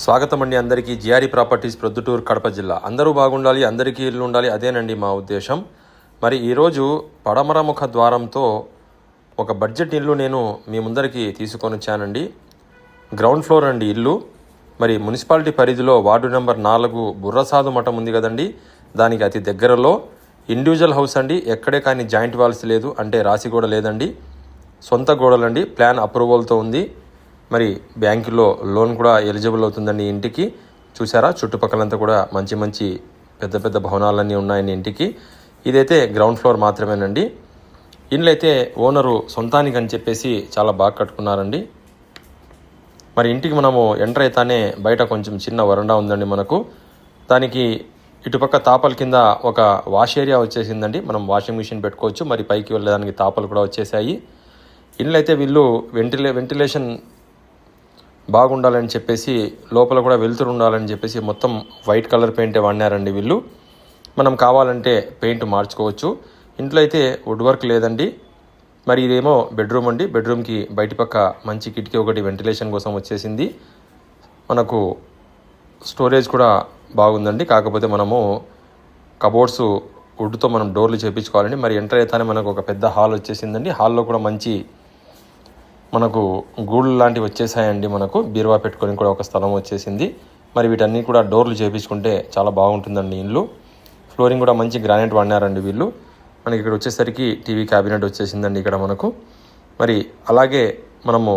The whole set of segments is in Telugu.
స్వాగతం అండి అందరికీ. జిఆర్ఈ ప్రాపర్టీస్ ప్రొద్దుటూరు కడప జిల్లా. అందరూ బాగుండాలి, అందరికీ ఇల్లు ఉండాలి, అదేనండి మా ఉద్దేశం. మరి ఈరోజు పడమర ముఖ ద్వారంతో ఒక బడ్జెట్ ఇల్లు నేను మీ ముందరికి తీసుకొని వచ్చానండి. గ్రౌండ్ ఫ్లోర్ అండి ఇల్లు. మరి మున్సిపాలిటీ పరిధిలో వార్డు నెంబర్ 4 బుర్రసాదు మఠం ఉంది కదండి, దానికి అతి దగ్గరలో ఇండివిజువల్ హౌస్ అండి. ఎక్కడే కానీ జాయింట్ వాల్స్ లేదు, అంటే రాసి కూడా లేదండి, సొంత గోడలండి. ప్లాన్ అప్రూవల్తో ఉంది. మరి బ్యాంకులో లోన్ కూడా ఎలిజిబుల్ అవుతుందండి ఇంటికి. చూసారా, చుట్టుపక్కలంతా కూడా మంచి మంచి పెద్ద పెద్ద భవనాలన్నీ ఉన్నాయండి ఇంటికి. ఇదైతే గ్రౌండ్ ఫ్లోర్ మాత్రమేనండి. ఇండ్లు అయితే ఓనరు సొంతానికి అని చెప్పేసి చాలా బాగా కట్టుకున్నారండి. మరి ఇంటికి మనము ఎంటర్ అయితేనే బయట కొంచెం చిన్న వరండా ఉందండి మనకు. దానికి ఇటుపక్క తాపల కింద ఒక వాష్ ఏరియా వచ్చేసిందండి. మనం వాషింగ్ మిషన్ పెట్టుకోవచ్చు. మరి పైకి వెళ్ళడానికి తాపలు కూడా వచ్చేసాయి. ఇండ్లు అయితే వీళ్ళు వెంటిలేషన్ బాగుండాలని చెప్పేసి, లోపల కూడా వెలుతురు ఉండాలని చెప్పేసి మొత్తం వైట్ కలర్ పెయింటే వాడినారండి వీళ్ళు. మనం కావాలంటే పెయింట్ మార్చుకోవచ్చు. ఇంట్లో అయితే వుడ్ వర్క్ లేదండి. మరి ఇదేమో బెడ్రూమ్ అండి. బెడ్రూమ్కి బయటి పక్క మంచి కిటికీ ఒకటి వెంటిలేషన్ కోసం వచ్చేసింది. మనకు స్టోరేజ్ కూడా బాగుందండి. కాకపోతే మనము కబోర్డ్స్ వుడ్తో మనం డోర్లు చేయించుకోవాలండి. మరి ఎంటర్ అయితేనే మనకు ఒక పెద్ద హాల్ వచ్చేసిందండి. హాల్లో కూడా మంచి మనకు గూళ్ళు లాంటివి వచ్చేసాయండి. మనకు బీరువా పెట్టుకొని కూడా ఒక స్థలం వచ్చేసింది. మరి వీటన్నీ కూడా డోర్లు చేయించుకుంటే చాలా బాగుంటుందండి ఇల్లు. ఫ్లోరింగ్ కూడా మంచి గ్రానైట్ వాడినారండి వీళ్ళు. మనకి ఇక్కడ వచ్చేసరికి టీవీ క్యాబినెట్ వచ్చేసిందండి ఇక్కడ మనకు. మరి అలాగే మనము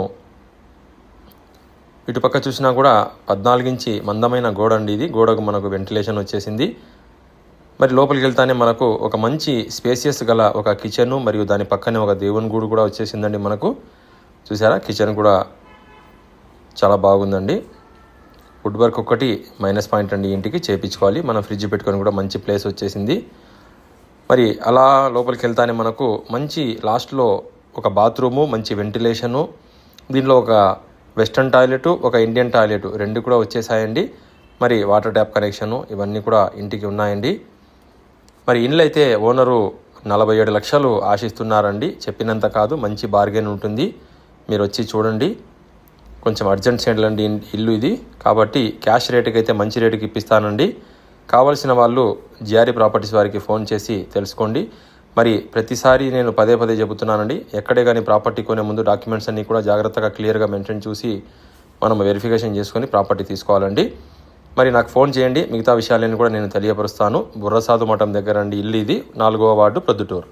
ఇటుపక్క చూసినా కూడా 14 ఇంచి మందమైన గోడ అండి ఇది. గోడకు మనకు వెంటిలేషన్ వచ్చేసింది. మరి లోపలికి వెళ్తానే మనకు ఒక మంచి స్పేసియస్ గల ఒక కిచెన్, మరియు దాని పక్కనే ఒక దేవుని గూడు కూడా వచ్చేసిందండి మనకు. చూసారా, కిచెన్ కూడా చాలా బాగుందండి. వుడ్ వర్క్ ఒకటి మైనస్ పాయింట్ అండి, ఇంటికి చేయించుకోవాలి. మనం ఫ్రిడ్జ్ పెట్టుకొని కూడా మంచి ప్లేస్ వచ్చేసింది. మరి అలా లోపలికి వెళ్తానే మనకు మంచి లాస్ట్లో ఒక బాత్రూము, మంచి వెంటిలేషను, దీనిలో ఒక వెస్టర్న్ టాయిలెట్, ఒక ఇండియన్ టాయిలెట్ రెండు కూడా వచ్చేసాయండి. మరి వాటర్ ట్యాప్ కనెక్షను ఇవన్నీ కూడా ఇంటికి ఉన్నాయండి. మరి ఇండ్లు అయితే ఓనరు 47 లక్షలు ఆశిస్తున్నారండి. చెప్పినంత కాదు, మంచి బార్గెన్ ఉంటుంది. మీరు వచ్చి చూడండి. కొంచెం అర్జెంట్ సేల్ అండి ఇల్లు ఇది, కాబట్టి క్యాష్ రేటుకి అయితే మంచి రేటుకి ఇప్పిస్తానండి. కావాల్సిన వాళ్ళు జిఆర్ఈ ప్రాపర్టీస్ వారికి ఫోన్ చేసి తెలుసుకోండి. మరి ప్రతిసారి నేను పదే చెబుతున్నానండి, ఎక్కడే కానీ ప్రాపర్టీ కొనే ముందు డాక్యుమెంట్స్ అన్నీ కూడా జాగ్రత్తగా క్లియర్గా మెన్షన్ చూసి మనం వెరిఫికేషన్ చేసుకొని ప్రాపర్టీ తీసుకోవాలండి. మరి నాకు ఫోన్ చేయండి, మిగతా విషయాలన్నీ కూడా నేను తెలియపరుస్తాను. బుర్రసాదు మఠం దగ్గర అండి ఇల్లు ఇది, 4వ వార్డు ప్రొద్దుటూరు.